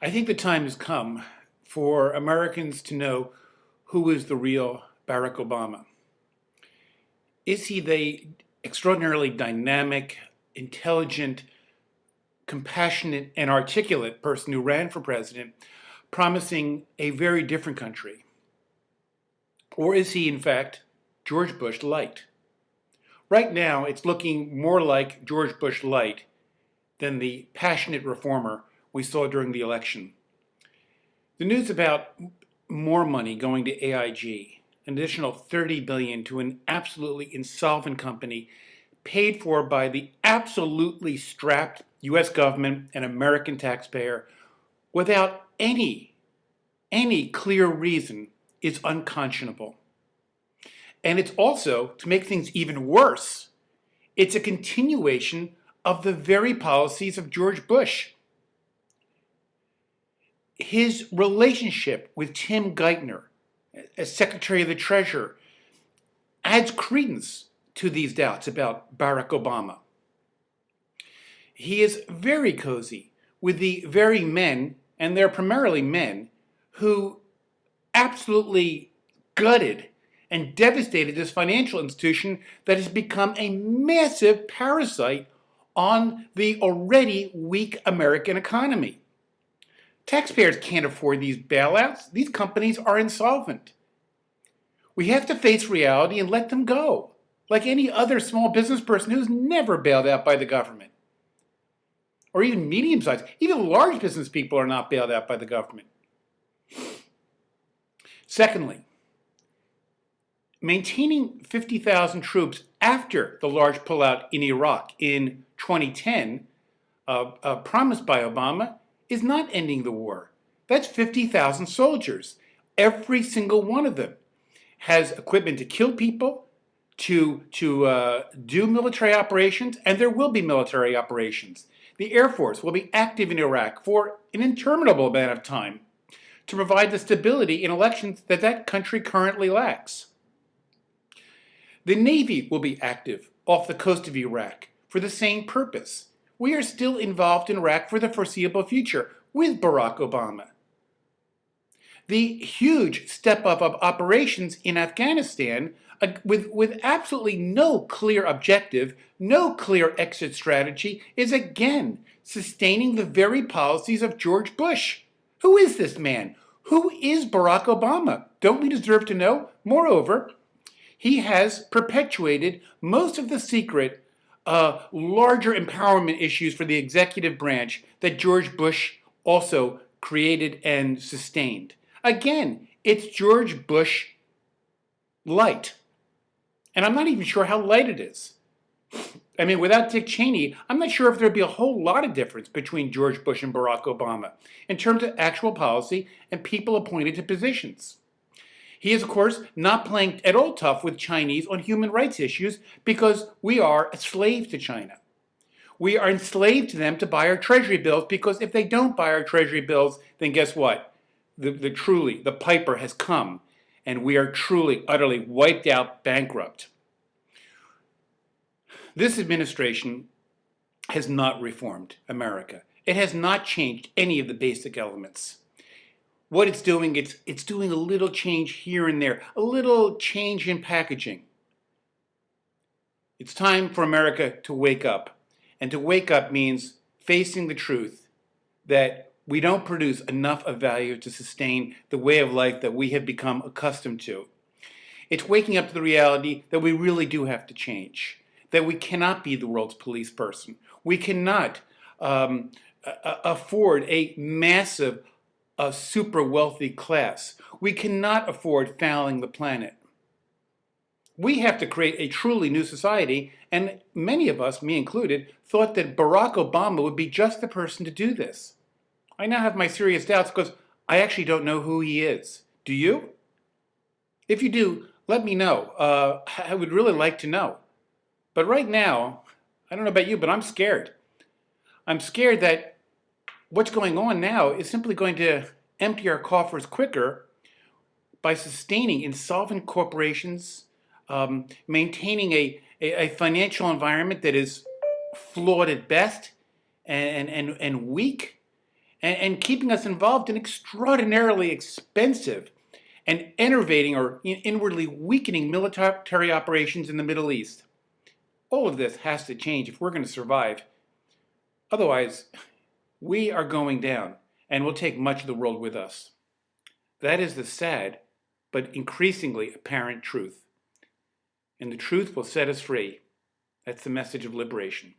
I think the time has come for Americans to know who is the real Barack Obama. Is he the extraordinarily dynamic, intelligent, compassionate, and articulate person who ran for president, promising a very different country? Or is he, in fact, George Bush Lite? Right now, it's looking more like George Bush Lite than the passionate reformer we saw during the election. The news about more money going to AIG, an additional $30 billion to an absolutely insolvent company paid for by the absolutely strapped US government and American taxpayer without any clear reason is unconscionable. And it's also, to make things even worse, it's a continuation of the very policies of George Bush. His relationship with Tim Geithner as Secretary of the Treasury adds credence to these doubts about Barack Obama. He is very cozy with the very men, and they're primarily men, who absolutely gutted and devastated this financial institution that has become a massive parasite on the already weak American economy. Taxpayers can't afford these bailouts. These companies are insolvent. We have to face reality and let them go, like any other small business person who's never bailed out by the government. Or even medium-sized, even large business people are not bailed out by the government. Secondly, maintaining 50,000 troops after the large pullout in Iraq in 2010, promised by Obama, is not ending the war. That's 50,000 soldiers. Every single one of them has equipment to kill people, to do military operations, and there will be military operations. The Air Force will be active in Iraq for an interminable amount of time to provide the stability in elections that that country currently lacks. The Navy will be active off the coast of Iraq for the same purpose. We are still involved in Iraq for the foreseeable future with Barack Obama. The huge step up of operations in Afghanistan with absolutely no clear objective, no clear exit strategy, is again sustaining the very policies of George Bush. Who is this man? Who is Barack Obama? Don't we deserve to know? Moreover, he has perpetuated most of the secret larger empowerment issues for the executive branch that George Bush also created and sustained. Again, it's George Bush Lite. And I'm not even sure how light it is. I mean, without Dick Cheney, I'm not sure if there'd be a whole lot of difference between George Bush and Barack Obama in terms of actual policy and people appointed to positions. He is, of course, not playing at all tough with Chinese on human rights issues because we are a slave to China. We are enslaved to them to buy our treasury bills because if they don't buy our treasury bills, then guess what? The piper has come and we are truly, utterly wiped out, bankrupt. This administration has not reformed America. It has not changed any of the basic elements. What it's doing, it's doing a little change here and there, a little change in packaging. It's time for America to wake up. And to wake up means facing the truth that we don't produce enough of value to sustain the way of life that we have become accustomed to. It's waking up to the reality that we really do have to change, that we cannot be the world's police person. We cannot afford a massive, super wealthy class. We cannot afford fouling the planet. We have to create a truly new society, and many of us, me included, thought that Barack Obama would be just the person to do this. I now have my serious doubts because I actually don't know who he is. Do you? If you do, let me know. I would really like to know. But right now, I don't know about you, but I'm scared. I'm scared that what's going on now is simply going to empty our coffers quicker by sustaining insolvent corporations, maintaining a financial environment that is flawed at best and weak, and keeping us involved in extraordinarily expensive and enervating or inwardly weakening military operations in the Middle East. All of this has to change if we're going to survive. Otherwise, we are going down and will take much of the world with us. That is the sad but increasingly apparent truth. And the truth will set us free. That's the message of liberation.